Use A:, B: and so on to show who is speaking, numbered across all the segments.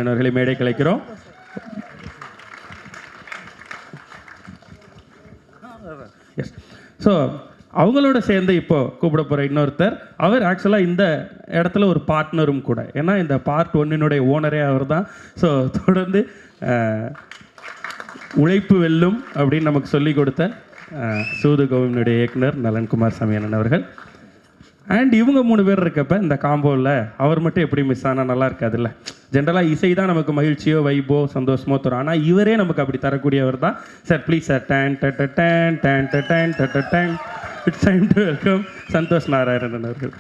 A: அவர்களை மேடை கலைக்கிறோம். S. So அவங்களோட சேர்ந்து இப்போ கூப்பிட போகிற இன்னொருத்தர், அவர் ஆக்சுவலாக இந்த இடத்துல ஒரு பார்ட்னரும் கூட. ஏன்னா இந்த பார்ட் 1 ஓனரே அவர் தான். ஸோ தொடர்ந்து உழைப்பு வெல்லும் அப்படின்னு நமக்கு சொல்லிக் கொடுத்த சூதுகோவினுடைய இயக்குனர் நலன்குமார் சமயனன் அவர்கள். அண்ட் இவங்க 3 பேர் இருக்கப்ப இந்த காம்போவில் அவர் மட்டும் எப்படி மிஸ் ஆனால் நல்லா இருக்காதுல்ல. ஜென்ரலாக இசை தான் நமக்கு மகிழ்ச்சியோ வைபோ சந்தோஷமோ தரும். ஆனால் இவரே நமக்கு அப்படி தரக்கூடியவர் தான். Sir please sir. டேன் டட் டேன் டேன் டேன் டட் டேன். It's time to welcome Santhosh Narayanan அவர்கள்.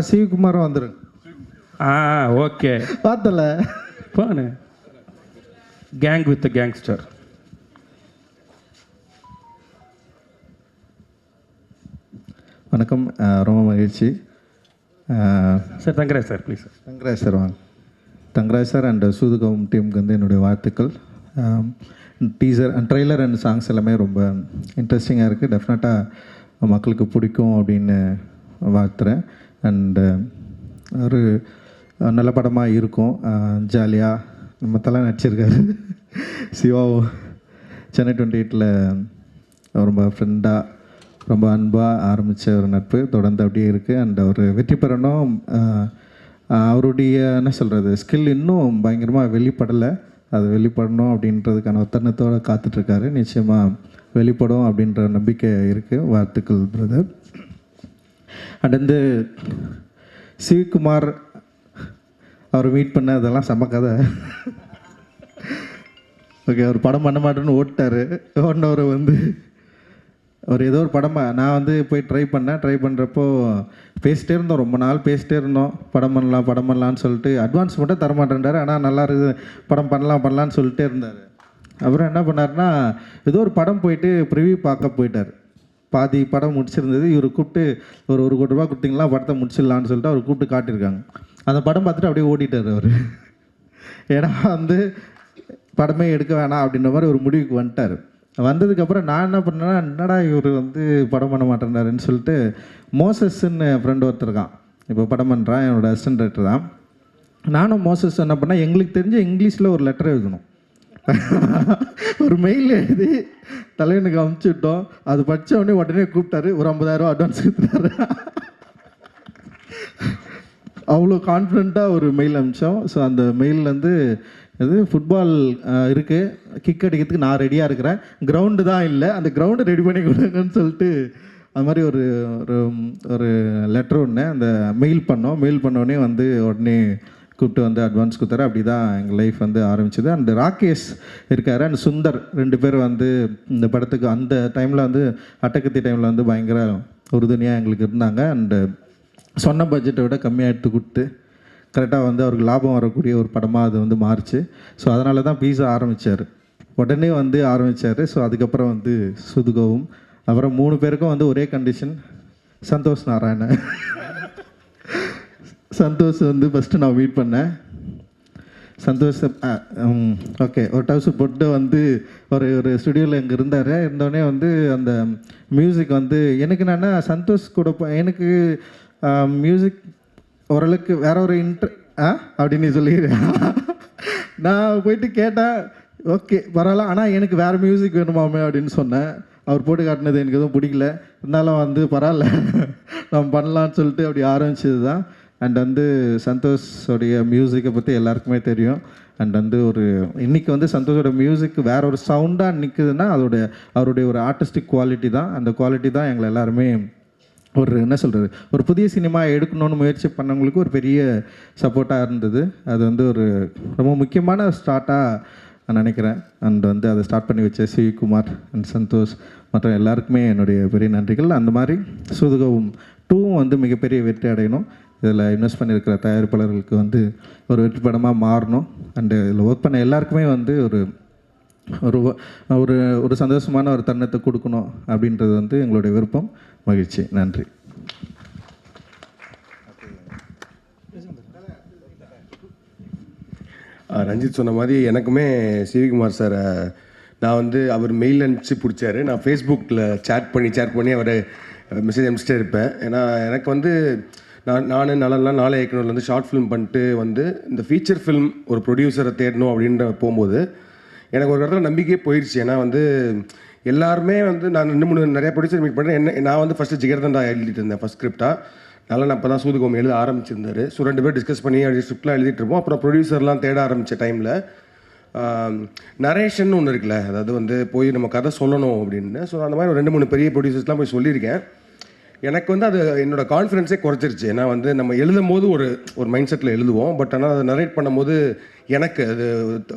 B: சிவகுமாரும் வந்துருங்க.
A: ஓகே
B: பார்த்தல
A: போனு கேங் வித் கேங்ஸ்டர்.
B: வணக்கம், ரொம்ப மகிழ்ச்சி
A: sir. Thangaraj sir please.
B: Thangaraj sir வாங்க. தங்கராஜ் சார் அண்ட் சூதுகவும் டீமுக்கு வந்து என்னுடைய வாழ்த்துக்கள். Teaser and trailer and songs எல்லாமே ரொம்ப இன்ட்ரெஸ்டிங்காக இருக்குது. டெஃபினட்டாக மக்களுக்கு பிடிக்கும் அப்படின்னு வாழ்த்துறேன். அண்டு ஒரு நல்ல படமாக இருக்கும். ஜாலியாக நம்ம தலை நடிச்சிருக்காரு. சிவாவும் சென்னை 28ல் ரொம்ப ஃப்ரெண்டாக ரொம்ப அன்பாக ஆரம்பித்த ஒரு நட்பு தொடர்ந்து அப்படியே இருக்குது. அண்ட் அவர் வெற்றி பெறணும். அவருடைய என்ன சொல்கிறது ஸ்கில் இன்னும் பயங்கரமாக வெளிப்படலை. அது வெளிப்படணும் அப்படின்றதுக்கான ஒரு தருணத்தோடு காத்துட்ருக்காரு. நிச்சயமாக வெளிப்படும் அப்படின்ற நம்பிக்கை இருக்குது. வாழ்த்துக்கள் பிரதர். அண்ட் வந்து சிவகுமார் அவர் மீட் பண்ண அதெல்லாம் செம்ம கதை. ஓகே, அவர் படம் பண்ண மாட்டேன்னு ஓட்டார். ஓடினவர் வந்து அவர் ஏதோ ஒரு படமாக நான் வந்து போய் ட்ரை பண்ணுறப்போ பேசிட்டே இருந்தோம். ரொம்ப நாள் பேசிட்டே இருந்தோம். படம் பண்ணலான்னு சொல்லிட்டு அட்வான்ஸ் மட்டும் தரமாட்டேன்றார். ஆனால் நல்லா இருக்குது, படம் பண்ணலான்னு சொல்லிட்டே இருந்தார். அப்புறம் என்ன பண்ணார்னா, ஏதோ ஒரு படம் போயிட்டு ப்ரிவியூ பார்க்க போயிட்டார். பாதி படம் முடிச்சிருந்தது. இவர் கூப்பிட்டு ஒரு 1 கோடி ரூபா கொடுத்தீங்களா படத்தை முடிச்சிடலான்னு சொல்லிட்டு அவர் கூப்பிட்டு காட்டியிருக்காங்க. அந்த படம் பார்த்துட்டு அப்படியே ஓடிட்டார் அவர். ஏன்னா வந்து படமே எடுக்க வேணாம் அப்படின்ற மாதிரி ஒரு முடிவுக்கு வந்துட்டார். வந்ததுக்கப்புறம் நான் என்ன பண்ணேன்னா, என்னடா இவர் வந்து படம் பண்ண மாட்டேன்றாருன்னு சொல்லிட்டு மோசஸ்ன்னு ஃப்ரெண்டு ஒருத்தர் இருக்கான், இப்போ படம் பண்ணுறான், என்னோடய அசிஸ்டன்ட் டைரக்டர் தான். நானும் மோசஸ் என்ன பண்ணால், எங்களுக்கு தெரிஞ்ச இங்கிலீஷில் ஒரு லெட்டர் எழுதணும். ஒரு மெயில் எழுதி தலைவனுக்கு அமுச்சு விட்டோம். அது படித்த உடனே கூப்பிட்டாரு. ஒரு 50,000 அட்வான்ஸ் கொடுத்துட்டாரு. அவ்வளோ கான்ஃபிடெண்ட்டாக ஒரு மெயில் அனுப்பிச்சோம். ஸோ அந்த மெயிலேருந்து இது ஃபுட்பால் இருக்குது, கிக் அடிக்கிறதுக்கு நான் ரெடியாக இருக்கிறேன், கிரவுண்டு தான் இல்லை, அந்த கிரவுண்டு ரெடி பண்ணி கொடுங்கன்னு சொல்லிட்டு அது மாதிரி ஒரு ஒரு லெட்டர் ஒன்று அந்த மெயில் பண்ணோடனே வந்து உடனே கூப்பிட்டு வந்து அட்வான்ஸ் கொடுத்தாரு. அப்படி தான் எங்கள் லைஃப் வந்து ஆரம்பிச்சிது. அண்ட் ராகேஷ் இருக்கார் அண்ட் சுந்தர் 2 பேர் வந்து இந்த படத்துக்கு அந்த டைமில் வந்து அட்டகத்தி டைமில் வந்து பயங்கர உறுதுணையாக எங்களுக்கு இருந்தாங்க. அண்டு சொன்ன பட்ஜெட்டை விட கம்மியாக எடுத்து கொடுத்து கரெக்டாக வந்து அவருக்கு லாபம் வரக்கூடிய ஒரு படமாக அது வந்து மாறிச்சு. ஸோ அதனால தான் பீஸா ஆரம்பித்தார். உடனே வந்து ஆரம்பித்தார். ஸோ அதுக்கப்புறம் வந்து சுதுகவும் அப்புறம் 3 பேருக்கும் வந்து ஒரே கண்டிஷன், சந்தோஷ் நாராயணன். சந்தோஷ் வந்து ஃபஸ்ட்டு நான் மீட் பண்ணேன். சந்தோஷ் ஓகே ஒரு டவுசர் போட்டு வந்து ஒரு ஸ்டுடியோவில் இங்கே இருந்தோடனே வந்து அந்த மியூசிக் வந்து எனக்கு என்னென்னா சந்தோஷ் கூட எனக்கு மியூசிக் ஓரளவுக்கு வேற ஒரு அப்படின்னு சொல்லிடுறேன். நான் போயிட்டு கேட்டேன், ஓகே பரவாயில்ல, ஆனால் எனக்கு வேறு மியூசிக் வேணுமாமே அப்படின்னு சொன்னேன். அவர் போட்டு காட்டினது எனக்கு எதுவும் பிடிக்கல, இருந்தாலும் வந்து பரவாயில்ல நம்ம பண்ணலான்னு சொல்லிட்டு அப்படி ஆரம்பிச்சது தான். அண்ட் வந்து சந்தோஷோடைய மியூசிக்கை பற்றி எல்லாருக்குமே தெரியும். அண்ட் வந்து இன்றைக்கி வந்து சந்தோஷோட மியூசிக் வேற ஒரு சவுண்டாக நிற்குதுன்னா அவருடைய ஒரு ஆர்டிஸ்டிக் குவாலிட்டி தான். அந்த குவாலிட்டி தான் எங்களை எல்லாருமே என்ன சொல்கிறது ஒரு புதிய சினிமா எடுக்கணும்னு முயற்சி பண்ணவங்களுக்கு ஒரு பெரிய சப்போர்ட்டாக இருந்தது. அது வந்து ஒரு ரொம்ப முக்கியமான ஸ்டார்ட்டாக நான் நினைக்கிறேன். அண்ட் வந்து அதை ஸ்டார்ட் பண்ணி வச்ச சிவகுமார் அண்ட் சந்தோஷ் மற்றும் எல்லாருக்குமே என்னுடைய பெரிய நன்றிகள். அந்த மாதிரி சூதுகவும் 2 வந்து மிகப்பெரிய வெற்றி அடையணும். இதில் இன்வெஸ்ட் பண்ணியிருக்கிற தயாரிப்பாளர்களுக்கு வந்து ஒரு வெற்றி படமாக மாறணும். அண்டு இதில் ஒர்க் பண்ண எல்லாருக்குமே வந்து ஒரு சந்தோஷமான ஒரு தருணத்தை கொடுக்கணும் அப்படின்றது வந்து எங்களுடைய விருப்பம். மகிழ்ச்சி, நன்றி.
C: ரஞ்சித் சொன்ன மாதிரி எனக்குமே சிவகுமார் சாரை நான் வந்து அவர் மெயில் அனுப்பிச்சு பிடிச்சாரு. நான் ஃபேஸ்புக்கில் சேட் பண்ணி அவர் மெசேஜ் அனுப்பிச்சிட்டே இருப்பேன். ஏன்னா எனக்கு வந்து நான் நலன்லாம் நாளை இயக்குனர்ல வந்து ஷார்ட் ஃபிலிம் பண்ணிட்டு வந்து இந்த ஃபீச்சர் ஃபிலிம் ஒரு ப்ரொடியூசரை தேடணும் அப்படின்ற போகும்போது எனக்கு ஒரு இடத்துல நம்பிக்கையே போயிடுச்சு. ஏன்னா வந்து எல்லாருமே வந்து நான் 2-3 நிறைய ப்ரொடியூசர் மீட் பண்ணுறேன். நான் வந்து ஃபஸ்ட்டு ஜிகர்தண்டா எழுதிட்டு இருந்தேன் ஃபஸ்ட் ஸ்கிரிப்டாக. நலன் அப்போ தான் சூதுகோம் எழுத ஆரம்பிச்சிருந்தார். ஸோ 2 பேர் டிஸ்கஸ் பண்ணி அப்படி ஸ்கிரிப்ட்லாம் எழுதிட்டு இருப்போம். அப்புறம் ப்ரொடியூசர்லாம் தேட ஆரம்பித்த டைமில் நரேஷன் ஒன்று இருக்குல்ல, அதாவது வந்து போய் நம்ம கதை சொல்லணும் அப்படின்னு. ஸோ அந்த மாதிரி 2-3 பெரிய ப்ரொடியூசர்ஸ்லாம் போய் சொல்லியிருக்கேன். எனக்கு வந்து அது என்னோடய கான்ஃபிடென்ஸே குறைச்சிருச்சு. ஏன்னா வந்து நம்ம எழுதும் போது ஒரு மைண்ட் செட்டில் எழுதுவோம். பட் ஆனால் அதை நரேட் பண்ணும்போது எனக்கு அது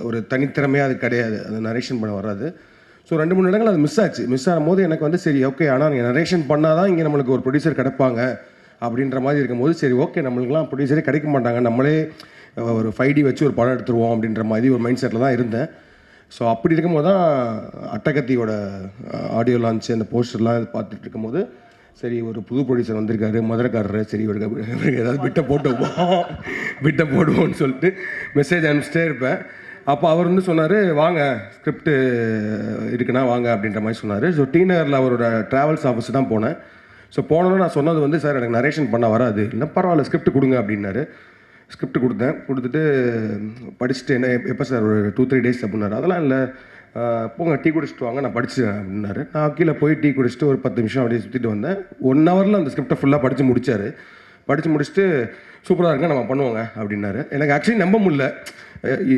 C: ஒரு தனித்திறமையாக அது கிடையாது, அது நரேஷன் பண்ண வராது. ஸோ 2-3 இடங்கள் அது மிஸ் ஆகும்போது எனக்கு வந்து சரி ஓகே, ஆனால் நீங்கள் நரேஷன் பண்ணால் தான் இங்கே நம்மளுக்கு ஒரு ப்ரொடியூசர் கிடைப்பாங்க அப்படின்ற மாதிரி இருக்கும்போது சரி ஓகே, நம்மளுக்குலாம் ப்ரொடியூசரே கிடைக்க மாட்டாங்க, நம்மளே ஒரு 5D வச்சு ஒரு படம் எடுத்துருவோம் அப்படின்ற மாதிரி ஒரு மைண்ட் செட்டில் தான் இருந்தேன். ஸோ அப்படி இருக்கும்போது தான் அட்டகத்தியோட ஆடியோ லான்ச்சு அந்த போஸ்டர்லாம் பார்த்துட்டு இருக்கும்போது சரி ஒரு புது ப்ரொடியூசர் வந்திருக்காரு, மதுரைக்காரரு, சரி இவருக்கு ஏதாவது விட்ட போடுவோம்னு சொல்லிட்டு மெசேஜ் அனுப்பிச்சிட்டே இருப்பேன். அப்போ அவர் வந்து சொன்னார், வாங்க ஸ்கிரிப்ட் இருக்குன்னா வாங்க அப்படின்ற மாதிரி சொன்னார். ஸோ டி நகரில் அவரோட ட்ராவல்ஸ் ஆஃபீஸ் தான் போனேன். ஸோ போனோன்னு நான் சொன்னது வந்து சார் எனக்கு நரேஷன் பண்ண வராது, இல்லை பரவாயில்ல ஸ்கிரிப்ட் கொடுங்க அப்படின்னாரு. ஸ்கிரிப்ட் கொடுத்துட்டு படிச்சுட்டு என்ன எப்போ சார் ஒரு 2-3 டேஸ் அப்படின்னாரு. அதெல்லாம் இல்லை, போங்க டீ குடிச்சிட்டு வாங்க நான் படிச்சுட்டேன் அப்படின்னாரு. நான் கீழே போய் டீ குடிச்சிட்டு ஒரு 10 நிமிஷம் அப்படியே சுற்றிட்டு வந்தேன். 1 ஹவரில் அந்த ஸ்கிரிப்டை ஃபுல்லாக படித்து முடிச்சுட்டு சூப்பராக இருக்க நம்ம பண்ணுவோங்க அப்படின்னாரு. எனக்கு ஆக்சுவலி நம்ப முடியல,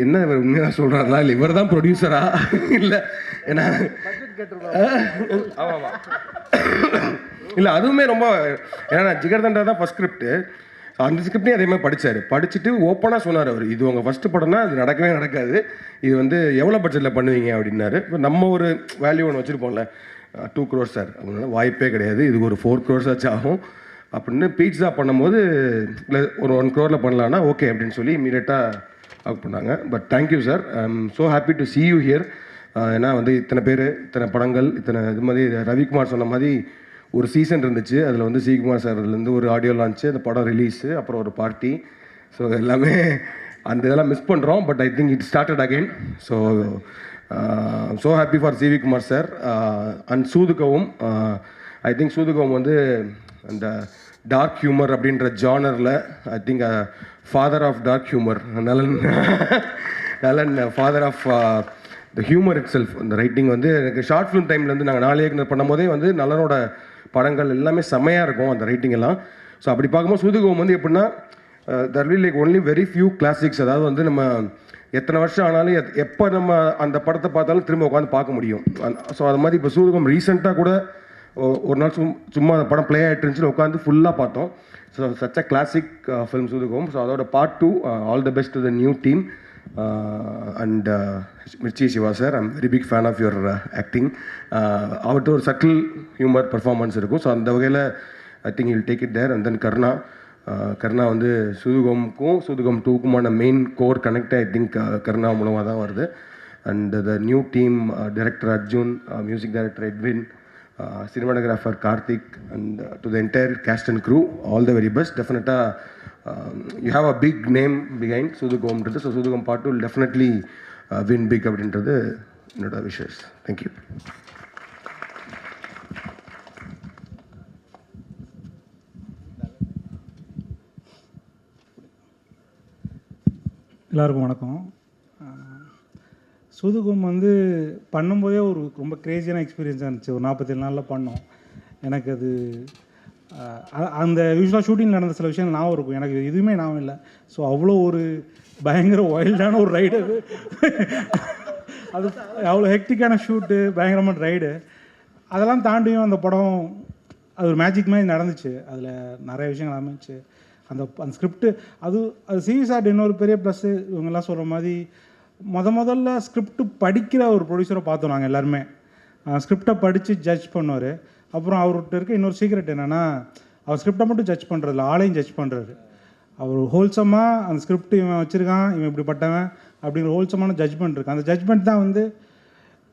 C: என்ன இவர் உண்மையாக சொல்கிறாங்களா இல்லை இவர் தான் ப்ரொடியூசரா இல்லை ஏன்னா ஆமாம் இல்லை அதுவுமே ரொம்ப ஏன்னா ஜிகர்தண்டா தான் ஃபஸ்ட் ஸ்கிரிப்ட்டு. அந்த ஸ்கிரிப்டையும் அதே மாதிரி படிச்சுட்டு ஓப்பனாக சொன்னார் அவர், இது உங்கள் ஃபஸ்ட்டு படம்னா அது நடக்கவே நடக்காது, இது வந்து எவ்வளோ பட்ஜெட்டில் பண்ணுவீங்க அப்படின்னாரு. இப்போ நம்ம ஒரு வேல்யூ ஒன்று வச்சுருப்போம்ல, 2 crores சார் அப்படின்னா வாய்ப்பே கிடையாது, இது ஒரு 4 crores ஆச்சு ஆகும் அப்படின்னு. பீட்ஸா பண்ணும்போது இல்லை ஒரு 1 crore பண்ணலான்னா ஓகே அப்படின்னு சொல்லி இமீடியட்டாக ஒர்க் பண்ணாங்க. But thank you sir, I am so happy to see you here. ஏன்னா வந்து இத்தனை பேர், இத்தனை படங்கள், இத்தனை இது மாதிரி ரவிக்குமார் சொன்ன மாதிரி ஒரு சீசன் இருந்துச்சு. அதில் வந்து சிகுமார் சார்லேருந்து ஒரு ஆடியோ லான்ச்சு, அந்த படம் ரிலீஸு, அப்புறம் ஒரு பார்ட்டி. ஸோ எல்லாமே அந்த இதெல்லாம் மிஸ் பண்ணுறோம். But I think it started again. So happy for CV Kumar sir and சூதுகவும். ஐ திங்க் சூதுகவும் வந்து அந்த டார்க் ஹியூமர் அப்படின்ற ஜானரில் I think father of dark humour Nalan father of the humour itself. இந்த ரைட்டிங் வந்து எனக்கு ஷார்ட் ஃபிலிம் டைம்லேருந்து நாங்கள் 4 இயக்குனர் பண்ணும்போதே வந்து நலனோட படங்கள் எல்லாமே செம்மையாக இருக்கும் அந்த ரைட்டிங் எல்லாம். ஸோ அப்படி பார்க்கும்போது சூதுகோம் வந்து எப்படின்னா தர் will like only very few classics. அதாவது வந்து நம்ம எத்தனை வருஷம் ஆனாலும் எப்போ நம்ம அந்த படத்தை பார்த்தாலும் திரும்ப உட்காந்து பார்க்க முடியும். ஸோ அது மாதிரி இப்போ சூதுகம் ரீசெண்டாக கூட ஒரு நாள் சும்மா அந்த படம் ப்ளே ஆகிட்டு இருந்துச்சுன்னு உட்காந்து ஃபுல்லாக பார்த்தோம். So such a classic film சூதுகம். ஸோ அதோட part 2 all the best to the new team and Mirchi Shiva sir, I'm very big fan of your acting. அவர்கிட்ட ஒரு சட்டில் ஹியூமர் பர்ஃபார்மன்ஸ் இருக்கும். ஸோ அந்த வகையில் I think you'll take it there. And then Karuna வந்து சூதுகமுக்கும் சூதுகம் 2க்குமான main core connect I think Karuna மூலமாக தான் வருது. And the new team director Arjun, music director Edwin, cinematographer Karthik, and to the entire cast and crew, all the very best. Definitely you have a big name behind Sudhugam. So Sudhugam part 2 will definitely win big அப்படின்றது என்னோட wishes. Thank you.
D: எல்லாருக்கும் வணக்கம். சூதுகம் வந்து பண்ணும்போதே ஒரு ரொம்ப க்ரேஸியான எக்ஸ்பீரியன்ஸாக இருந்துச்சு. ஒரு 47 நாளில் பண்ணோம். எனக்கு அது அந்த யூஸ்வலாக ஷூட்டிங் நடந்த சில விஷயம் ஞாபகம் இருக்கும், எனக்கு எதுவுமே ஞாபகம் இல்லை. ஸோ அவ்வளோ ஒரு பயங்கர வைல்டான ஒரு ரைடு அது அவ்வளோ ஹெக்டிக்கான ஷூட்டு, பயங்கரமான ரைடு. அதெல்லாம் தாண்டியும் அந்த படம் அது ஒரு மேஜிக் மாதிரி நடந்துச்சு. அதில் நிறைய விஷயங்கள் அமைச்சு அந்த ஸ்கிரிப்டு அது சிவி சார் இன்னொரு பெரிய ப்ளஸ்ஸு. இவங்கெல்லாம் சொல்கிற மாதிரி முதல்ல ஸ்கிரிப்ட் படிக்கிற ஒரு ப்ரொடியூசரை பார்த்தோம் நாங்கள் எல்லாருமே. ஸ்கிரிப்டை படித்து ஜட்ஜ் பண்ணுவார். அப்புறம் அவர்கிட்ட இருக்க இன்னொரு சீக்ரெட் என்னென்னா, அவர் ஸ்கிரிப்டை மட்டும் ஜட்ஜ் பண்ணுறதில்ல, ஆளையும் ஜட்ஜ் பண்ணுறாரு. அவர் ஹோல்சமாக அந்த ஸ்கிரிப்ட் இவன் வச்சுருக்கான், இவன் இப்படிப்பட்டவன் அப்படிங்கிற ஹோல்சமான ஜட்ஜ்மெண்ட் இருக்குது. அந்த ஜட்ஜ்மெண்ட் தான் வந்து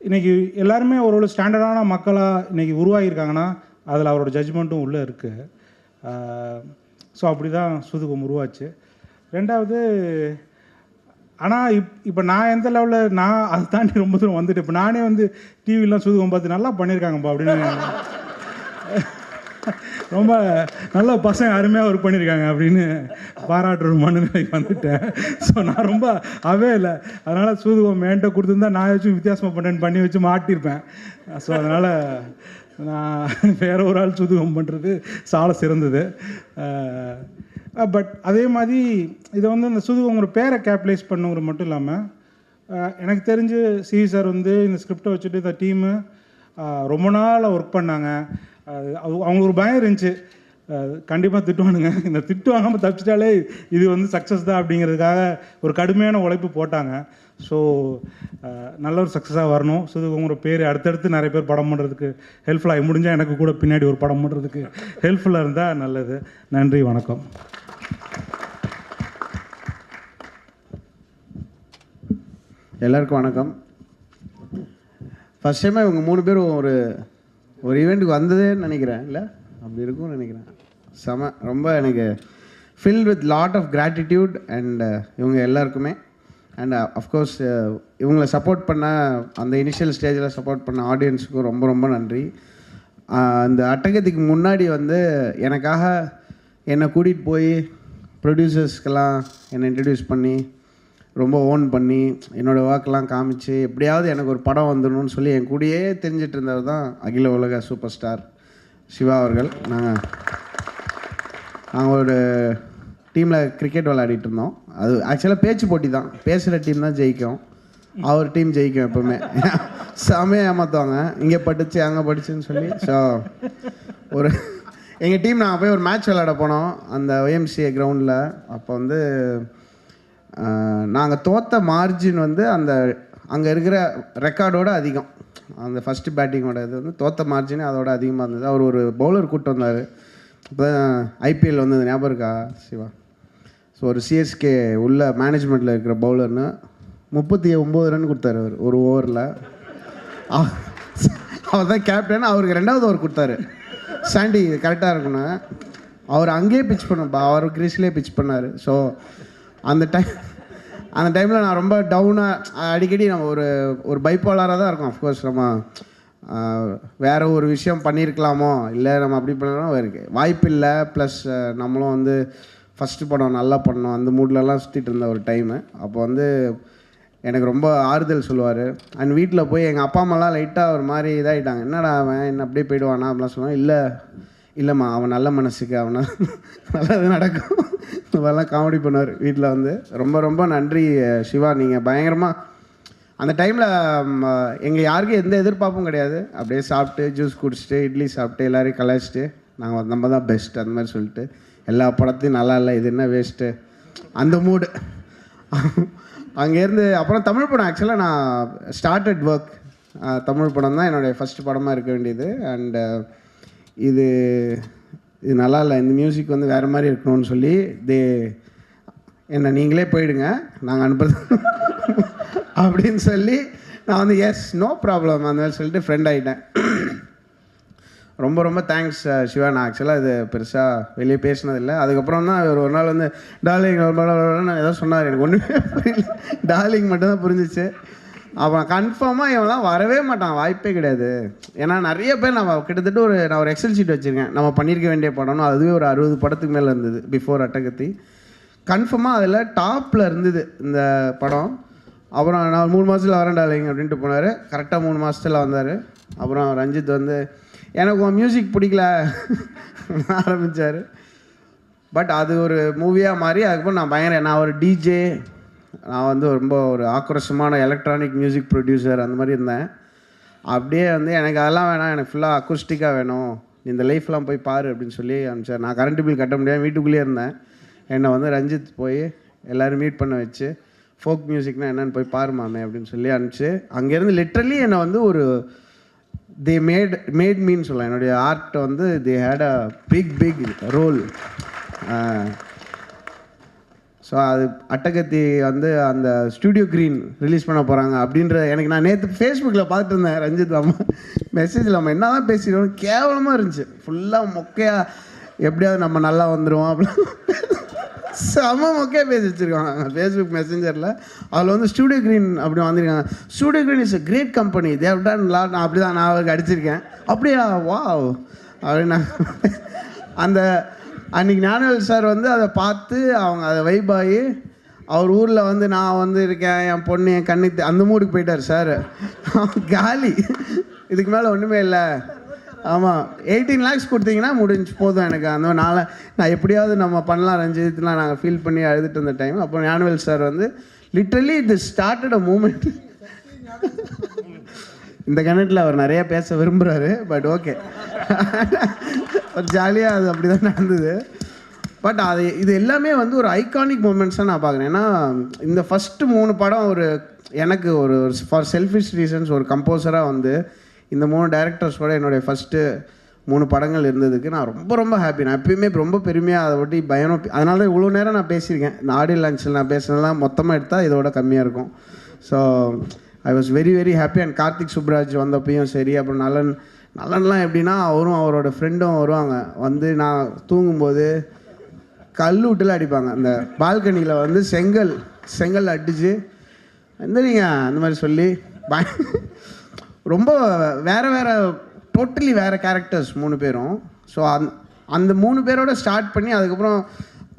D: இன்றைக்கி எல்லாருமே ஒரு ஸ்டாண்டர்டான மக்களாக இன்றைக்கி உருவாகியிருக்காங்கன்னா அதில் அவரோட ஜட்ஜ்மெண்ட்டும் உள்ளே இருக்குது. ஸோ அப்படி தான் சூதுகம் உருவாச்சு. ரெண்டாவது, ஆனால் இப்போ நான் எந்த லெவலில் நான் அதை தாண்டி ரொம்ப தூரம் வந்துட்டு இப்போ நானே வந்து டிவிலாம் சூதுகம் பார்த்து நல்லா பண்ணியிருக்காங்கப்பா அப்படின்னு ரொம்ப நல்ல பசங்க அருமையாக ஒர்க் பண்ணியிருக்காங்க அப்படின்னு பாராட்டுற மனநிலைக்கு வந்துட்டேன். ஸோ நான் ரொம்ப அவே இல்லை. அதனால் சூதுகம் என்கிட்ட கொடுத்துருந்தா நான் வச்சும் வித்தியாசமாக பண்ணி வச்சு மாட்டியிருப்பேன். ஸோ அதனால் நான் வேற ஒரு ஆள் சூதுகம் பண்ணுறது சால சிறந்தது. பட் அதே மாதிரி இதை வந்து இந்த சூதுகங்கிற பேரை கேப்டலைஸ் பண்ணுங்கிற மட்டும் இல்லாமல் எனக்கு தெரிஞ்சு சிவி சார் வந்து இந்த ஸ்கிரிப்டை வச்சுட்டு இந்த டீமு ரொம்ப நாள் ஒர்க் பண்ணாங்க. அவங்களுக்கு ஒரு பயம் இருந்துச்சு, கண்டிப்பாக திட்டுவானுங்க, இந்த திட்டு வாங்காமல் தப்பிச்சிட்டாலே இது வந்து சக்ஸஸ் தான் அப்படிங்கிறதுக்காக ஒரு கடுமையான உழைப்பு போட்டாங்க. ஸோ நல்ல ஒரு சக்ஸஸாக வரணும். சூதுகங்கிற பேர் அடுத்தடுத்து நிறைய பேர் படம் பண்ணுறதுக்கு ஹெல்ப்ஃபுல்லாக முடிஞ்சால் எனக்கு கூட பின்னாடி ஒரு படம் பண்ணுறதுக்கு ஹெல்ப்ஃபுல்லாக இருந்தால் நல்லது. நன்றி, வணக்கம்.
E: எல்லாருக்கும் வணக்கம். ஃபஸ்ட் டைமாக இவங்க 3 பேரும் ஒரு ஈவெண்ட்டுக்கு வந்ததேன்னு நினைக்கிறேன், இல்லை அப்படி இருக்கும்னு நினைக்கிறேன். ரொம்ப எனக்கு fill with lot of gratitude and இவங்க எல்லாருக்குமே. அண்ட் அஃப்கோர்ஸ் இவங்களை சப்போர்ட் பண்ண அந்த இனிஷியல் ஸ்டேஜில் சப்போர்ட் பண்ண ஆடியன்ஸுக்கும் ரொம்ப ரொம்ப நன்றி. அந்த அட்டகத்துக்கு முன்னாடி வந்து எனக்காக என்னை கூட்டிகிட்டு போய் ப்ரொடியூசர்ஸ்க்கெல்லாம் என்னை இன்ட்ரடியூஸ் பண்ணி ரொம்ப ஓன் பண்ணி என்னோடய ஒர்க்கெலாம் காமிச்சு எப்படியாவது எனக்கு ஒரு படம் வந்துடணும்னு சொல்லி என் கூடயே தெரிஞ்சிட்டு இருந்தவர் தான் அகில உலக சூப்பர் ஸ்டார் சிவா அவர்கள். நாங்கள் ஒரு டீமில் கிரிக்கெட் விளையாடிட்டு இருந்தோம். அது ஆக்சுவலாக பேச்சு போட்டி தான், பேசுகிற டீம் தான் ஜெயிக்கும், அவர் டீம் ஜெயிக்கும் எப்போவுமே. செமையாக ஏமாற்றுவாங்க, இங்கே படிச்சு அங்கே படிச்சுன்னு சொல்லி. ஸோ எங்கள் டீம் நாங்கள் போய் ஒரு மேட்ச் விளையாட போனோம் அந்த OMCA கிரவுண்டில். அப்போ வந்து நாங்கள் தோற்ற மார்ஜின் வந்து அங்கே இருக்கிற ரெக்கார்டோடு அதிகம். அந்த ஃபஸ்ட்டு பேட்டிங்கோட இது வந்து தோற்ற மார்ஜின் அதோட அதிகமாக இருந்தது. அவர் ஒரு பவுலர் கூப்பிட்டு வந்தார். இப்போ IPL வந்தது ஞாபகம் இருக்கா சிவா? ஸோ ஒரு CSK உள்ள மேனேஜ்மெண்ட்டில் இருக்கிற பவுலர்னு 39 ரன் கொடுத்தாரு அவர் ஒரு ஓவரில். அவர் தான் கேப்டன். அவருக்கு 2வது ஓவர் கொடுத்தாரு. சாண்டி கரெக்டாக இருக்கணும், அவர் அங்கேயே பிச் பண்ணப்பா, அவர் கிரீஸ்லேயே பிச் பண்ணார். ஸோ அந்த டைமில் நான் ரொம்ப டவுனாக அடிக்கடி நம்ம ஒரு பைப்போலராக தான் இருக்கும். அஃப்கோர்ஸ் நம்ம வேறு ஒரு விஷயம் பண்ணியிருக்கலாமோ, இல்லை நம்ம அப்படி பண்ணலாம் இருக்குது வாய்ப்பு இல்லை. ப்ளஸ் நம்மளும் வந்து ஃபஸ்ட்டு படம் நல்லா பண்ணோம், அந்த மூட்லலாம் சுற்றிட்டு இருந்த ஒரு டைமு. அப்போ வந்து எனக்கு ரொம்ப ஆறுதல் சொல்லுவார். அண்ட் வீட்டில் போய் எங்கள் அப்பா அம்மாலாம் லைட்டாக ஒரு மாதிரி இதாகிட்டாங்க, என்னடா அவன் என்ன அப்படியே போயிடுவானா அப்படிலாம் சொல்லுவாங்க. இல்லைம்மா அவன் நல்ல மனசுக்கு அவனை நல்லது நடக்கும், இந்த மாதிரிலாம் காமெடி பண்ணுவார் வீட்டில் வந்து. ரொம்ப ரொம்ப நன்றி சிவா. நீங்கள் பயங்கரமாக அந்த டைமில் எங்கள் யாருக்கும் எந்த எதிர்பார்ப்பும் கிடையாது. அப்படியே சாப்பிட்டு ஜூஸ் குடிச்சிட்டு இட்லி சாப்பிட்டு எல்லோரையும் கலாய்ச்சிட்டு நம்ம தான் பெஸ்ட் அந்த மாதிரி சொல்லிட்டு எல்லா படத்தையும் நல்லா இல்லை, இது என்ன வேஸ்ட்டு அந்த மூடு. அங்கேருந்து அப்புறம் தமிழ் படம் ஆக்சுவலாக நான் ஸ்டார்டட் ஒர்க். தமிழ் படம் தான் என்னுடைய ஃபஸ்ட்டு படமாக இருக்க வேண்டியது. அண்டு இது நல்லா இல்லை, இந்த மியூசிக் வந்து வேறு மாதிரி இருக்கணும்னு சொல்லி என்ன நீங்களே போயிடுங்க நாங்கள் அனுப்புறது அப்படின்னு சொல்லி நான் வந்து எஸ் நோ ப்ராப்ளம் அந்த மாதிரி சொல்லிட்டு ஃப்ரெண்ட் ஆகிட்டேன். ரொம்ப ரொம்ப தேங்க்ஸ் சிவா. நான் ஆக்சுவலாக இது பெருசாக வெளியே பேசினதில்லை. அதுக்கப்புறம் தான் ஒரு நாள் வந்து டார்லிங் ஏதோ சொன்னார், எனக்கு ஒன்றுமே புரியல, டார்லிங் மட்டும்தான் புரிஞ்சிச்சு. அப்புறம் கன்ஃபார்மாக இவன்லாம் வரவே மாட்டான், வாய்ப்பே கிடையாது. ஏன்னா நிறைய பேர் கிட்டத்தட்ட நான் ஒரு எக்ஸல் ஷீட் வச்சுருக்கேன், நம்ம பண்ணியிருக்க வேண்டிய படம்னு. அதுவே ஒரு 60 படத்துக்கு மேலே இருந்தது பிஃபோர் அட்டகத்தி. கன்ஃபார்மாக அதில் டாப்பில் இருந்தது இந்த படம். அப்புறம் நான் 3 மாதத்தில் வரேன் டார்லிங் அப்படின்ட்டு போனார். கரெக்டாக 3 மாதத்தில் வந்தார். அப்புறம் ரஞ்சித் வந்து எனக்கு உன் மியூசிக் பிடிக்கல ஆரம்பித்தார். பட் அது ஒரு மூவியாக மாறி அதுக்கப்புறம் நான் ஒரு டிஜே, நான் வந்து ரொம்ப ஒரு ஆக்ரோஷமான எலக்ட்ரானிக் மியூசிக் ப்ரொடியூசர் அந்த மாதிரி இருந்தேன். அப்படியே வந்து எனக்கு அதெல்லாம் வேணாம், எனக்கு ஃபுல்லாக அக்கூஸ்டிக்காக வேணும், இந்த லைஃப்லாம் போய் பாரு அப்படின்னு சொல்லி அனுப்பிச்சார். நான் கரண்ட் பில் கட்ட முடியாது, வீட்டுக்குள்ளேயே இருந்தேன். என்னை வந்து ரஞ்சித் போய் எல்லோரும் மீட் பண்ண வச்சு ஃபோக் மியூசிக்னால் என்னென்னு போய் பாரு மாமே அப்படின்னு சொல்லி அனுப்பிச்சு அங்கேருந்து லிட்ரலி என்னை வந்து ஒரு தே மேட் மீன்னு சொல்லலாம். என்னுடைய ஆர்ட் வந்து they had a big role. So அது அட்டகத்தி வந்து அந்த ஸ்டூடியோ க்ரீன் ரிலீஸ் பண்ண போகிறாங்க அப்படின்ற எனக்கு நான் நேற்று ஃபேஸ்புக்கில் பார்த்துட்டு இருந்தேன். ரஞ்சித் அம்மா மெசேஜில் நம்ம என்ன தான் பேசிடுவோம், கேவலமாக இருந்துச்சு, ஃபுல்லாக மொக்கையாக எப்படியாவது நம்ம நல்லா வந்துடுவோம் அப்படின்னு செம மொக்கையாக பேசி வச்சுருக்காங்க ஃபேஸ்புக் மெசேஞ்சரில். அதில் வந்து ஸ்டூடியோ க்ரீன் அப்படி வந்திருக்காங்க. Studio green is a great company, they've done lot. அப்படி தான் நான் அவருக்கு அடிச்சிருக்கேன். அப்படியா, வா அப்படின்னா அந்த அன்றைக்கி ஞானவேல் சார் வந்து அதை பார்த்து அவங்க அதை வைபாகி அவர் ஊரில் வந்து நான் வந்து இருக்கேன், என் பொண்ணு என் கண்ணு அந்த மூடுக்கு போயிட்டார் சார். காலி, இதுக்கு மேலே ஒன்றுமே இல்லை. ஆமாம், 18 lakhs கொடுத்தீங்கன்னா முடிஞ்சு போதும் எனக்கு. அந்த நான் எப்படியாவது நம்ம பண்ணலாம் ரஞ்சித்லாம் நாங்கள் ஃபீல் பண்ணி அழுதுட்டு இருந்த டைம். அப்போ ஞானவேல் சார் வந்து லிட்ரலி இது ஸ்டார்டட் அ மூமெண்ட். இந்த கணட்டில் அவர் நிறையா பேச விரும்புகிறாரு, பட் ஓகே, ஒரு ஜாலியாக அது அப்படி தான் நடந்தது. பட் அது இது எல்லாமே வந்து ஒரு ஐகானிக் மூமெண்ட்ஸாக நான் பார்க்குறேன். ஏன்னா இந்த ஃபஸ்ட்டு 3 படம் ஒரு எனக்கு ஒரு ஃபார் செல்ஃபிஷ் ரீசன்ஸ் ஒரு கம்போசராக வந்து இந்த 3 டைரக்டர்ஸோட என்னுடைய ஃபஸ்ட்டு 3 படங்கள் இருந்ததுக்கு நான் ரொம்ப ரொம்ப ஹாப்பி. நான் எப்பயுமே ரொம்ப பெருமையாக அதை ஒட்டி பயணம். அதனால தான் இவ்வளோ நேரம் நான் பேசியிருக்கேன். இந்த ஆடியோ லான்ச்சில் நான் பேசுனதெல்லாம் மொத்தமாக எடுத்தால் இதோட கம்மியாக இருக்கும். So I was very very happy. And Karthik Subbaraj வந்தப்பையும் சரி, அப்புறம் நலன்லாம் எப்படின்னா அவரும் அவரோட ஃப்ரெண்டும் வருவாங்க. வந்து நான் தூங்கும்போது கல் விட்டுல அடிப்பாங்க. அந்த பால்கனியில் வந்து செங்கல் அடிச்சு எந்திரிங்க அந்த மாதிரி சொல்லி ரொம்ப வேறு டோட்டலி வேறு கேரக்டர்ஸ் 3 பேரும். ஸோ அந்த 3 பேரோட ஸ்டார்ட் பண்ணி அதுக்கப்புறம்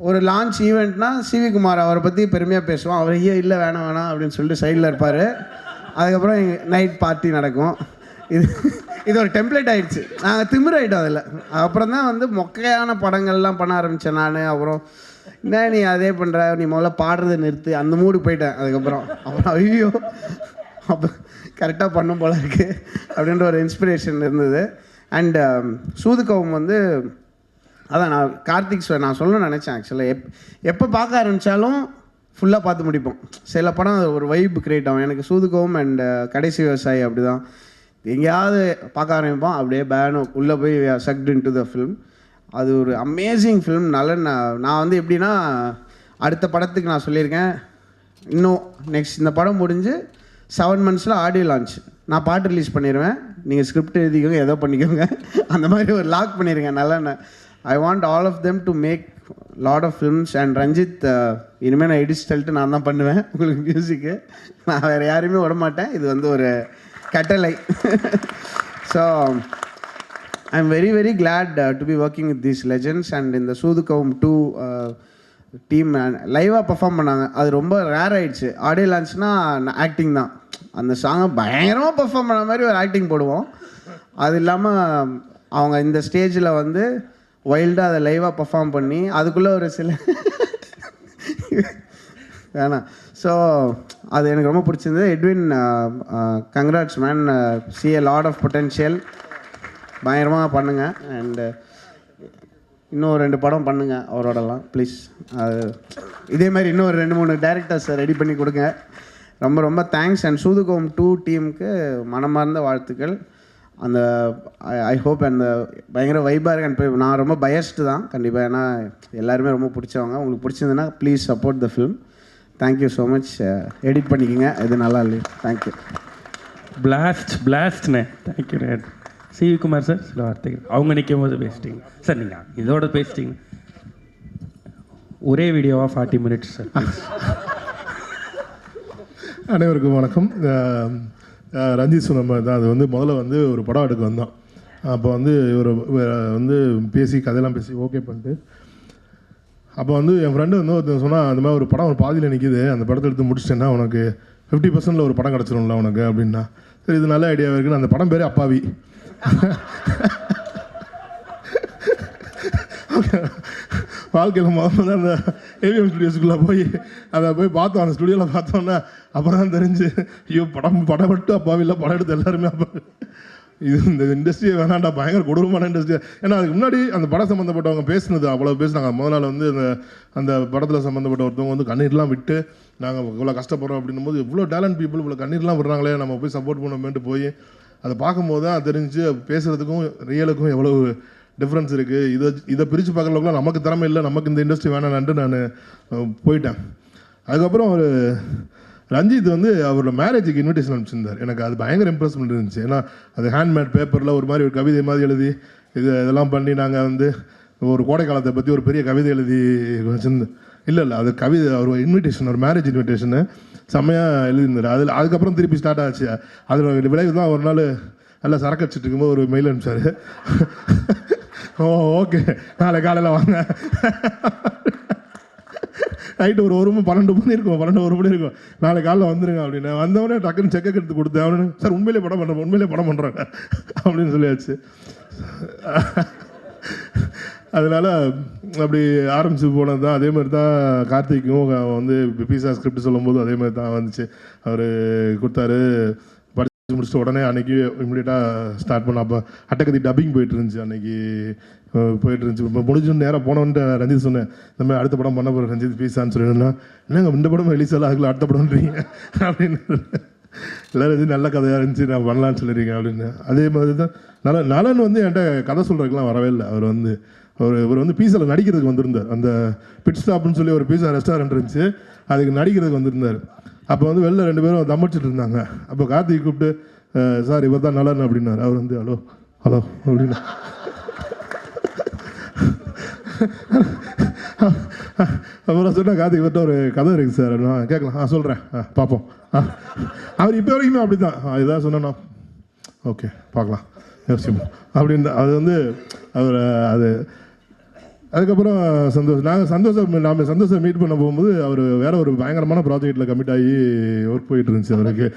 E: ஒரு லான்ச் ஈவெண்ட்னா சிவி குமார் அவரை பற்றி பெருமையாக பேசுவோம். அவர் இல்லை வேணாம் அப்படின்னு சொல்லிட்டு சைடில் இருப்பார். அதுக்கப்புறம் நைட் பார்ட்டி நடக்கும். இது ஒரு டெம்ப்ளேட் ஆகிடுச்சு. நாங்கள் திமிராயிட்டோம் அதில். அப்புறம் தான் வந்து மொக்கையான படங்கள்லாம் பண்ண ஆரம்பித்தேன் நான். அப்புறம் என்ன நீ அதே பண்ணுற, நீ முதல்ல பாடுறதை நிறுத்து, அந்த மூடுக்கு போயிட்டேன். அப்புறம் ஐயோ அப்போ கரெக்டாக பண்ணும் போல இருக்குது அப்படின்ற ஒரு இன்ஸ்பிரேஷன் இருந்தது. அண்டு சூதுகவும் வந்து அதான் நான் சொல்லணும்னு நினச்சேன். ஆக்சுவலாக எப்போ பார்க்க ஆரம்பித்தாலும் ஃபுல்லாக பார்த்து முடிப்போம். சில படம் ஒரு வைப் கிரியேட் ஆகும். எனக்கு சூதுகவும் அண்ட் கடைசி விவசாயி அப்படி தான். எங்கேயாவது பார்க்க ஆரம்பிப்போம், அப்படியே பேனும் உள்ளே போய் sucked in to the film. அது ஒரு அமேசிங் ஃபிலிம். நான் வந்து எப்படின்னா அடுத்த படத்துக்கு நான் சொல்லியிருக்கேன், இன்னும் நெக்ஸ்ட் இந்த படம் முடிஞ்சு 7 months ஆடியோ லான்ச், நான் பாட்டு ரிலீஸ் பண்ணிடுவேன், நீங்கள் ஸ்கிரிப்ட் எழுதிக்கோங்க, ஏதோ பண்ணிக்கோங்க, அந்த மாதிரி ஒரு லாக் பண்ணியிருக்கேன். நல்லா I want all of them to make lot of films. And Ranjith இனிமேல் நான் எடிஸ்டல்ட்டு நான் தான் பண்ணுவேன் உங்களுக்கு மியூசிக்கு. நான் வேறு யாரையுமே விட மாட்டேன். இது வந்து ஒரு கட்டளை. So I am very very glad to be working with these legends. And இந்த சூதுகவும் 2 டீம் லைவாக பர்ஃபார்ம் பண்ணாங்க. அது ரொம்ப ரேர் ஆகிடுச்சு. ஆடியோ லான்ச்னால் ஆக்டிங் தான். அந்த சாங்கை பயங்கரமாக பர்ஃபார்ம் பண்ண மாதிரி ஒரு ஆக்டிங் போடுவோம். அது இல்லாமல் அவங்க இந்த ஸ்டேஜில் வந்து வைல்டாக அதை லைவாக பர்ஃபார்ம் பண்ணி அதுக்குள்ளே ஒரு சில வேணாம். ஸோ அது எனக்கு ரொம்ப பிடிச்சிருந்தது. Edwin, congrats man, see a lot of potential. பயங்கரமாக பண்ணுங்கள். அண்டு இன்னும் 2 படம் பண்ணுங்கள் அவரோடலாம் ப்ளீஸ். அது இதே மாதிரி இன்னும் 2-3 டைரக்டர்ஸ் ரெடி பண்ணி கொடுங்க. ரொம்ப ரொம்ப தேங்க்ஸ். அண்ட் சூதுகவும் 2 டீமுக்கு மனமார்ந்த வாழ்த்துக்கள். அந்த ஐ ஹோப் அந்த பயங்கர வைபாக இருக்கு. அண்ட் நான் ரொம்ப பயஸ்டு தான் கண்டிப்பாக, ஏன்னா எல்லாருமே ரொம்ப பிடிச்சவங்க. உங்களுக்கு பிடிச்சிருந்துன்னா please support the film. Thank you so much. Edit பண்ணிக்கோங்க, இது நல்லா இல்லை. தேங்க்யூ.
A: பிளாஸ்ட்ண்ணே. தேங்க்யூ. சிவி குமார் சார் சில வார்த்தைகள். அவங்க நிற்கும் போது பேசிட்டீங்க சார், நீங்கள் இதோட பேசிட்டீங்க. ஒரே வீடியோவாக 40 minutes சார்.
F: அனைவருக்கும் வணக்கம். ரஞ்சித் சொன்ன மாதிரி தான், அது வந்து முதல்ல வந்து ஒரு படம் எடுக்க வந்தோம். அப்போ வந்து ஒரு வந்து பேசி கதையெல்லாம் பேசி ஓகே பண்ணிட்டு, அப்போ வந்து என் ஃப்ரெண்டு வந்து ஒருத்தர் சொன்னால், அந்த மாதிரி ஒரு படம் ஒரு பாதியில் நிற்கிது, அந்த படத்தை எடுத்து முடிச்சிட்டேன்னா உனக்கு 50% ஒரு படம் கிடச்சிரும்ல உனக்கு அப்படின்னா. சரி, இது நல்ல ஐடியாவாக இருக்குன்னு அந்த படம் பேர் அப்பாவி. வாழ்க்கையில் முதல்ல அந்த ஏவிஎம் ஸ்டுடியோஸுக்குள்ளே அதை போய் பார்த்தோம். அந்த ஸ்டுடியோவில் பார்த்தோன்னா அப்புறம் தான் தெரிஞ்சு, ஐயோ படம் மட்டும் அப்பாவி இல்லை, படம் எடுத்து எல்லாருமே அப்பா. இது இந்த இண்டஸ்ட்ரியை வேணாண்டா, பயங்கர கொடூரமான இண்டஸ்ட்ரி. ஏன்னா அதுக்கு முன்னாடி அந்த படம் சம்மந்தப்பட்டவங்க பேசுனது அவ்வளோ பேசுனாங்க. முதல் நாள் வந்து அந்த படத்தில் சம்மந்தப்பட்ட ஒருத்தவங்க வந்து கண்ணீர்லாம் விட்டு நாங்கள் இவ்வளோ கஷ்டப்படுறோம் அப்படின்னும் போது, இவ்வளோ டேலண்ட் பீப்புள் இவ்வளோ கண்ணீர்லாம் விடுறாங்களே, நம்ம போய் சப்போர்ட் பண்ணோமேன்ட்டு போய் அதை பார்க்கும்போது தான் தெரிஞ்சு பேசுகிறதுக்கும் ரியலுக்கும் எவ்வளோ டிஃப்ரென்ஸ் இருக்குது. இதை பிரித்து பார்க்குறவங்களாம் நமக்கு திறமை இல்லை, நமக்கு இந்த இண்டஸ்ட்ரி வேணான்ட்டு நான் போயிட்டேன். அதுக்கப்புறம் ஒரு ரஞ்சித் வந்து அவரோட மேரேஜுக்கு இன்விடேஷன் அனுப்பிச்சிருந்தார். எனக்கு அது பயங்கர இம்ப்ரெஸ்மெண்ட் இருந்துச்சு. ஏன்னா அது ஹேண்ட்மேட் பேப்பரில் ஒரு மாதிரி ஒரு கவிதை மாதிரி எழுதி இதெல்லாம் பண்ணி நாங்கள் வந்து ஒரு கோடை காலத்தை பற்றி ஒரு பெரிய கவிதை எழுதி வச்சுருந்தேன். இல்லை அது கவிதை, ஒரு இன்விடேஷன், ஒரு மேரேஜ் இன்விடேஷனு செம்மையாக எழுதியிருந்தார். அதுக்கப்புறம் திருப்பி ஸ்டார்ட் ஆச்சு. அதில் விளைவு தான் ஒரு நாள் நல்லா சரக்கு அடிச்சிட்டு இருக்கும்போது ஒரு மெயில் அனுப்பிச்சாரு. ஓ ஓகே, நாளை காலையில் வாங்க. நைட்டு ஒரு மணி 12 மணி இருக்கும், 1 மணி இருக்கும். நாளை காலையில் வந்துருங்க அப்படின்னு. வந்தவொடனே டக்குன்னு செக்கை எடுத்து கொடுத்தேன். அவனு சார் உண்மையிலே படம் பண்ணுறாங்க அப்படின்னு சொல்லியாச்சு. அதனால் அப்படி ஆரம்பிச்சு போனது தான். அதே மாதிரி தான் கார்த்திக்கும் வந்து பீஸா ஸ்கிரிப்ட் சொல்லும்போது அதே மாதிரி தான் வந்துச்சு. அவர் கொடுத்தாரு, படித்து முடிச்சுட்டு உடனே அன்றைக்கி இம்மிடியட்டாக ஸ்டார்ட் பண்ண. அப்போ அட்டகத்தி டப்பிங் போயிட்டு இருந்துச்சு. அன்றைக்கி போயிட்டு இருந்துச்சு. இப்போ முடிஞ்சு நேரம் போனோன்ட்டு ரஞ்சித் சொன்னேன், இந்த மாதிரி அடுத்த படம் பண்ண போகிற ரஞ்சித் பீஸான்னு சொல்லிடுன்னா, என்னங்க இந்த படம் ரிலீஸ் ஆகல, அதுக்குள்ள அடுத்த படம்ன்றீங்க அப்படின்னு. எல்லோரும் நல்ல கதையாக இருந்துச்சு, நான் பண்ணலான்னு சொல்லிடுறீங்க அப்படின்னு. அதே மாதிரி தான் நலன் வந்து என்கிட்ட கதை சொல்கிறதுக்கெலாம் வரவே இல்லை. இவர் வந்து பீஸாவில் நடிக்கிறதுக்கு வந்திருந்தார். அந்த பிட் ஸ்டாப்னு சொல்லி ஒரு பீஸா ரெஸ்டாரண்ட் இருந்துச்சு, அதுக்கு நடிக்கிறதுக்கு வந்திருந்தார். அப்போ வந்து வெளில 2 பேரும் தம்பிச்சுட்டு இருந்தாங்க. அப்போ கார்த்திக் கூப்பிட்டு, சார் இவர் தான் நலன் அப்படின்னார். அவர் வந்து ஹலோ ஹலோ அப்படின்னு. அப்புறம் சொன்னால் கார்த்திக் இவர்கிட்ட ஒரு கதை இருக்குது சார், நான் கேட்கலாம், சொல்கிறேன், பார்ப்போம். அவர் இப்போ வரைக்குமே அப்படி தான், இதாக சொன்னோன்னா ஓகே பார்க்கலாம் யோசிப்போம் அப்படின்னு. அது வந்து அவர் அது அதுக்கப்புறம் நாம் சந்தோஷம் மீட் பண்ண போகும்போது அவர் வேற ஒரு பயங்கரமான ப்ராஜெக்டில் கமிட் ஆகி ஒர்க் போயிட்டு இருந்துச்சு அவருக்கு.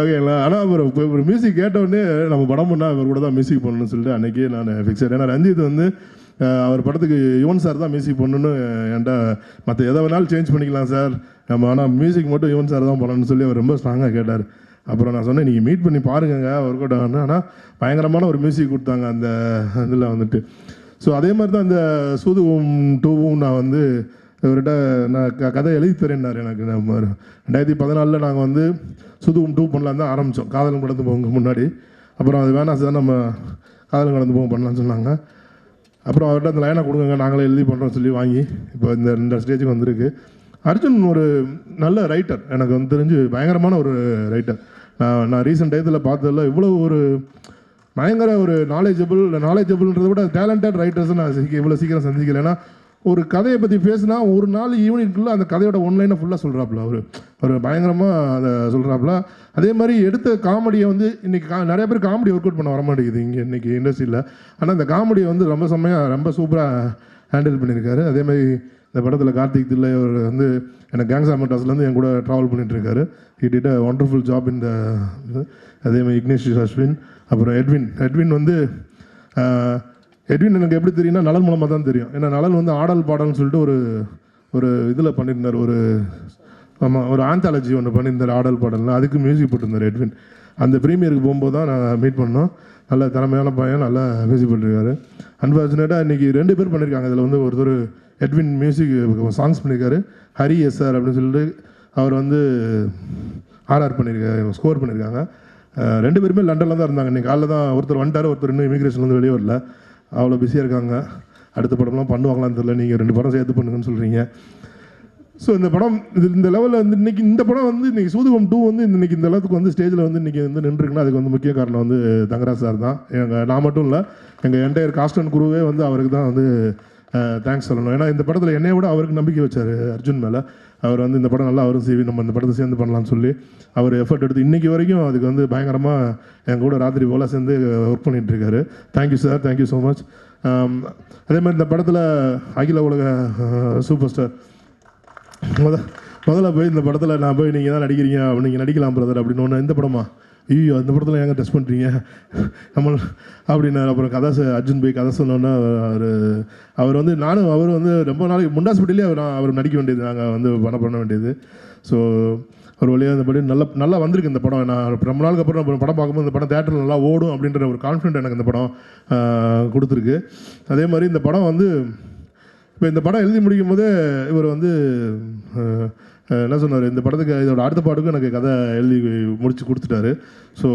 F: ஓகேங்களா. ஆனால் ஒரு மியூசிக் கேட்டவுடனே நம்ம படம் பண்ணால் இவர் கூட தான் மியூசிக் பண்ணணும்னு சொல்லிட்டு அன்றைக்கி நான் ஃபிக்ஸட். ஏன்னா ரஞ்சித் வந்து அவர் படத்துக்கு யுவன் சார் தான் மியூசிக் பண்ணணுன்னு என்கிட்ட, மற்ற எதை வேணாலும் சேஞ்ச் பண்ணிக்கலாம் சார் நம்ம, ஆனால் மியூசிக் மட்டும் யுவன் சார் தான் பண்ணணும்னு சொல்லி அவர் ரொம்ப ஸ்ட்ராங்காக கேட்டார். அப்புறம் நான் சொன்னேன், நீங்கள் மீட் பண்ணி பாருங்க ஒர்க் அவுட் ஆகணும். ஆனால் பயங்கரமான ஒரு மியூசிக் கொடுத்தாங்க அந்த இதில் வந்துட்டு. ஸோ அதே மாதிரி தான் இந்த சூதுவும் 2வும் நான் வந்து இவர்கிட்ட நான் கதை எழுதி தரேன்னார் எனக்கு. நம்ம 2014 நாங்கள் வந்து சூதுவும் 2 பண்ணலான்னு தான் ஆரம்பித்தோம், காதலும் கடந்து போங்க முன்னாடி. அப்புறம் அது வேணாம் சார், நம்ம காதலும் கடந்து போங்க பண்ணலான்னு சொன்னாங்க. அப்புறம் அவர்கிட்ட அந்த லைனை கொடுங்க, நாங்களே எழுதி பண்ணுறோன்னு சொல்லி வாங்கி இப்போ இந்த ஸ்டேஜுக்கு வந்திருக்கு. அர்ஜுன் ஒரு நல்ல ரைட்டர், எனக்கு வந்து தெரிஞ்சு பயங்கரமான ஒரு ரைட்டர். நான் ரீசெண்ட் டயத்தில் பார்த்ததில்ல இவ்வளோ ஒரு பயங்கர ஒரு நாலேஜபிள்ன்றதை விட டேலண்டட் ரைட்டர்ஸை நான் இவ்வளோ சீக்கிரம் சந்திக்கல. ஏன்னா ஒரு கதையை பற்றி பேசினா ஒரு நாள் ஈவினிங்குள்ளே அந்த கதையோட ஒன்லைனை ஃபுல்லாக சொல்கிறாப்புல, அவர் பயங்கரமாக அதை சொல்கிறாப்புல. அதே மாதிரி எடுத்த காமெடியை வந்து இன்றைக்கி நிறைய பேர் காமெடி ஒர்க் அவுட் பண்ண வர மாட்டேங்குது இன்றைக்கி இண்டஸ்ட்ரியில். ஆனால் அந்த காமெடியை வந்து ரொம்ப செம்மையாக ரொம்ப சூப்பராக ஹேண்டில் பண்ணியிருக்காரு. அதேமாதிரி இந்த படத்தில் கார்த்திக் தில்லை அவர் வந்து எனக்கு கேங்ஸ் ஆஃப் மெட்ராஸ்லேருந்து என் கூட ட்ராவல் பண்ணிகிட்ருக்காரு. He did a wonderful job இந்த அதேமாதிரி இக்னேஷ் அஸ்வின், அப்புறம் எட்வின் வந்து எட்வின் எனக்கு எப்படி தெரியும்னா நலன் மூலமாக தான் தெரியும். ஏன்னா நலன் வந்து ஆடல் பாடல்னு சொல்லிட்டு ஒரு இதில் பண்ணியிருந்தார், ஒரு ஆந்தாலஜி ஒன்று பண்ணியிருந்தார் ஆடல் பாடல்னு, அதுக்கு மியூசிக் போட்டிருந்தார் எட்வின். அந்த ப்ரீமியருக்கு போகும்போது தான் நான் மீட் பண்ணோம். நல்ல திறமையான பையன், நல்லா மியூசிக் பண்ணியிருக்காரு. அன்ஃபார்ச்சுனேட்டாக இன்றைக்கி 2 பேர் பண்ணியிருக்காங்க. இதில் வந்து ஒருத்தர் எட்வின் மியூசிக் சாங்ஸ் பண்ணியிருக்காரு, ஹரி எஸ்ஆர் அப்படின்னு சொல்லிட்டு அவர் வந்து ஆர்ஆர் பண்ணியிருக்காரு, ஸ்கோர் பண்ணியிருக்காங்க. 2 பேருமே லண்டனில் தான் இருந்தாங்க. இன்றைக்கி காலையில் தான் ஒருத்தர் வந்துட்டார், ஒருத்தர் இன்னும் இமிக்ரேஷன்லேருந்து வெளியே வரல, அவ்வளோ பிஸியாக இருக்காங்க. அடுத்த படம்லாம் பண்ணுவாங்களான்னு தெரியல. நீங்கள் 2 படம் சேர்த்து பண்ணுங்கன்னு சொல்கிறீங்க. ஸோ இந்த படம் இந்த லெவலில் வந்து இன்றைக்கி இந்த படம் வந்து இன்றைக்கி சூதுகம் 2 வந்து இன்றைக்கி இந்த அளவுக்கு வந்து ஸ்டேஜில் வந்து இன்றைக்கி வந்து நின்றுருக்குன்னா அதுக்கு வந்து முக்கிய காரணம் வந்து தங்கராஜ் சார் தான். நான் மட்டும் இல்லை, எங்கள் என்டையர் காஸ்ட் அண்ட் குரூவே வந்து அவருக்கு தான் வந்து தேங்க்ஸ் சொல்லணும். ஏன்னா இந்த படத்தில் என்னைய விட அவருக்கு நம்பிக்கை வச்சார் அர்ஜுன் மேலே. அவர் வந்து இந்த படம் நல்லா அவரும் செய்வி, நம்ம இந்த படத்தை சேர்ந்து பண்ணலான்னு சொல்லி அவர் எஃபர்ட் எடுத்து இன்றைக்கி வரைக்கும் அதுக்கு வந்து பயங்கரமாக என் கூட ராத்திரி போல் சேர்ந்து ஒர்க் பண்ணிகிட்ருக்காரு. Thank you sir, thank you so much. அதே மாதிரி இந்த படத்தில் அகில உலக சூப்பர் ஸ்டார் முதல்ல போய் இந்த படத்தில் நான் போய் நீங்கள் தான் நடிக்கிறீங்க, நீங்கள் நடிக்கலாம் பிரதர் அப்படின்னு ஒன்று, இந்த படமா ஐயோ அந்த படத்தில் ஏங்க டெஸ்ட் பண்ணுறீங்க நம்ம அப்படின்னாரு. அப்புறம் கதை அர்ஜுன் போய் கதை சொன்னோன்னா அவர் வந்து அவர் வந்து ரொம்ப நாளைக்கு முண்டாஸ்பிட்டலே அவர் நடிக்க வேண்டியது, நாங்கள் வந்து பண்ண வேண்டியது. ஸோ ஒரு வழியாக இந்த படம் நல்லா வந்திருக்கு. இந்த படம் நான் ரொம்ப நாளுக்கு அப்புறம் படம் பார்க்கும்போது இந்த படம் தேட்டரில் நல்லா ஓடும் அப்படின்ற ஒரு கான்ஃபிடென்ட் எனக்கு இந்த படம் கொடுத்துருக்கு. அதே மாதிரி இந்த படம் வந்து இப்போ இந்த படம் எழுதி முடிக்கும் போதே இவர் வந்து என்ன சொன்னார், இந்த படத்துக்கு இதோட அடுத்த பாட்டுக்கும் எனக்கு கதை எழுதி முடிச்சு கொடுத்துட்டாரு. ஸோ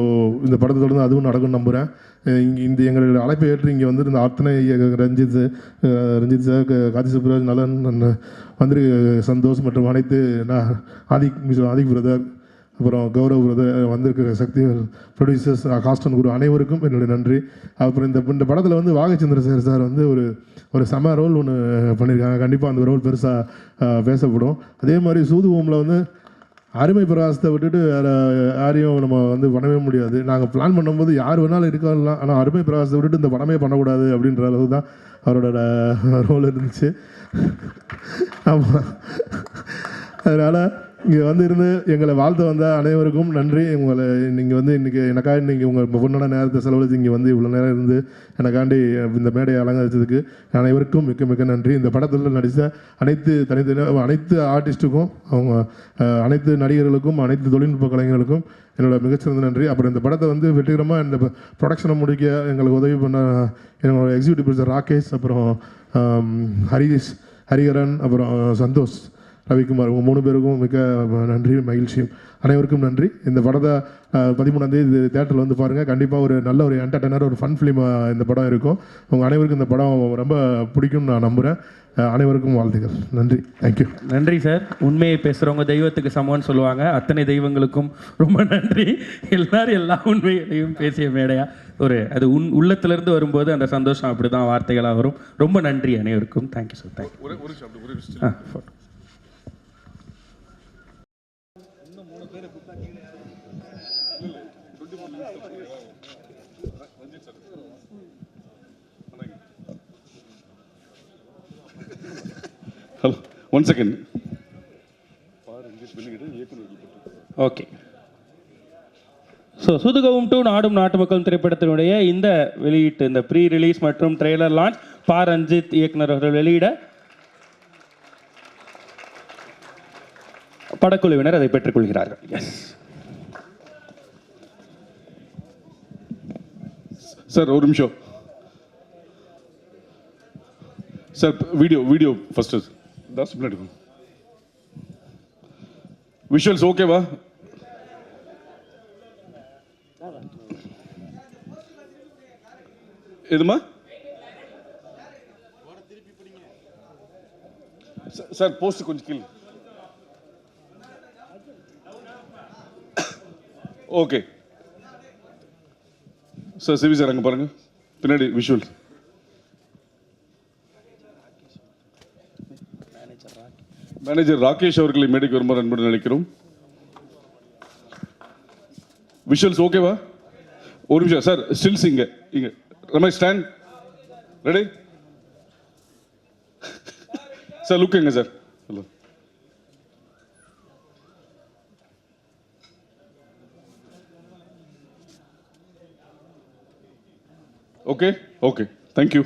F: இந்த படத்தை தொடர்ந்து அதுவும் நடக்கும்னு நம்புகிறேன். இந்த எங்களுடைய அழைப்பை ஏற்று இங்கே வந்து இந்த அத்தனை ரஞ்சித் சார், காதி சுப்ராஜ், நலன், வந்திருக்கு சந்தோஷ் மற்றும் அனைத்து ஆதிக் பிரதர், அப்புறம் கௌரவ் பிரதர், வந்திருக்கிற சக்தி ப்ரொடியூசர்ஸ், காஸ்டன் குரு அனைவருக்கும் என்னுடைய நன்றி. அப்புறம் இந்த படத்தில் வந்து வாகச்சந்திர சார் வந்து ஒரு செம ரோல் ஒன்று பண்ணியிருக்காங்க. கண்டிப்பாக அந்த ரோல் பெருசாக பேசப்படும். அதே மாதிரி சூதுவோமில் வந்து அருமை பிரகாசத்தை விட்டுட்டு வேறு யாரையும் நம்ம வந்து பண்ணவே முடியாது. நாங்கள் பிளான் பண்ணும்போது யார் வேணாலும் இருக்கலாம், ஆனால் அருமை பிரகாசத்தை விட்டுட்டு இந்த படமே பண்ணக்கூடாது அப்படின்ற அளவு தான் அவரோட ரோல் இருந்துச்சு. ஆமாம், அதனால் இங்கே வந்து இருந்து எங்களை வாழ்த்து வந்த அனைவருக்கும் நன்றி. உங்களை நீங்கள் வந்து இன்றைக்கி எனக்காக நீங்கள் உங்கள் பொண்ணோட நேரத்தை செலவழித்து இங்கே வந்து இவ்வளோ நேரம் இருந்து எனக்காண்டி இந்த மேடையை அலங்கரித்ததுக்கு அனைவருக்கும் மிக்க மிக்க நன்றி. இந்த படத்தில் நடித்த அனைத்து ஆர்டிஸ்ட்டுக்கும், அவங்க அனைத்து நடிகர்களுக்கும், அனைத்து தொழில்நுட்ப கலைஞர்களுக்கும் என்னோட மிகச்சிறந்த நன்றி. அப்புறம் இந்த படத்தை வந்து வெற்றிகரமாக இந்த ப்ரொடக்ஷனை முடிக்க எங்களுக்கு உதவி பண்ண என்னோட எக்ஸிக்யூட்டிவ் ப்ரொடியூசர் ராகேஷ், அப்புறம் ஹரிகரன், அப்புறம் சந்தோஷ், ரவிக்குமார், உங்கள் 3 பேருக்கும் மிக்க நன்றி, மகிழ்ச்சியும். அனைவருக்கும் நன்றி. இந்த படத்தை 13ஆம் தேதி தேட்டரில் வந்து பாருங்கள். கண்டிப்பாக ஒரு நல்ல ஒரு என்டர்டைனர், ஒரு ஃபன் ஃபிலிம் இந்த படம் இருக்கும். உங்கள் அனைவருக்கும் இந்த படம் ரொம்ப பிடிக்கும்னு நான் நம்புகிறேன். அனைவருக்கும் வாழ்த்துக்கள். நன்றி, தேங்க்யூ.
A: நன்றி சார். உண்மையை பேசுகிறவங்க தெய்வத்துக்கு சமம்னு சொல்லுவாங்க. அத்தனை தெய்வங்களுக்கும் ரொம்ப நன்றி. எல்லாரும் எல்லா உண்மைகளையும் பேசிய மேடையா அது உள்ளத்திலிருந்து வரும்போது அந்த சந்தோஷம் அப்படி தான் வார்த்தைகளாக வரும். ரொம்ப நன்றி அனைவருக்கும். Thank you sir. Thank you.
G: Hello, 1 second.
A: Okay. So சூதுகவும் 2 நாடும் நாட்டு மக்களும் திரைப்படத்தினுடைய இந்த வெளியீட்டு, இந்த ப்ரீ ரிலீஸ் மற்றும் ட்ரெய்லர் லான்ச் பா. ரஞ்சித் இயக்குனர் அவர்கள் வெளியிட படக்குழுவினர் அதை பெற்றுக்கொள்கிறார்கள். எஸ்
G: சார், ஒரு நிமிஷம் சார். வீடியோ ஃபர்ஸ்ட் தாஸ் பின்னாடி விஷுவல்ஸ் ஓகேவா? எதுமா சார்? போஸ்ட் கொஞ்சம் கீழே. Okay sir. சிவி சார் அங்கே பாருங்க, பின்னாடி விஷுவல். மேனேஜர் ராகேஷ் அவர்களை மேடைக்கு வருமாறு அன்புடன் நினைக்கிறோம். விஷுவல்ஸ் ஓகேவா? ஒரு நிமிஷம் சார். ஸ்டில்ஸ் இங்க Ramesh stand ready sir. Look எங்க சார்? ஹலோ. Okay, thank you.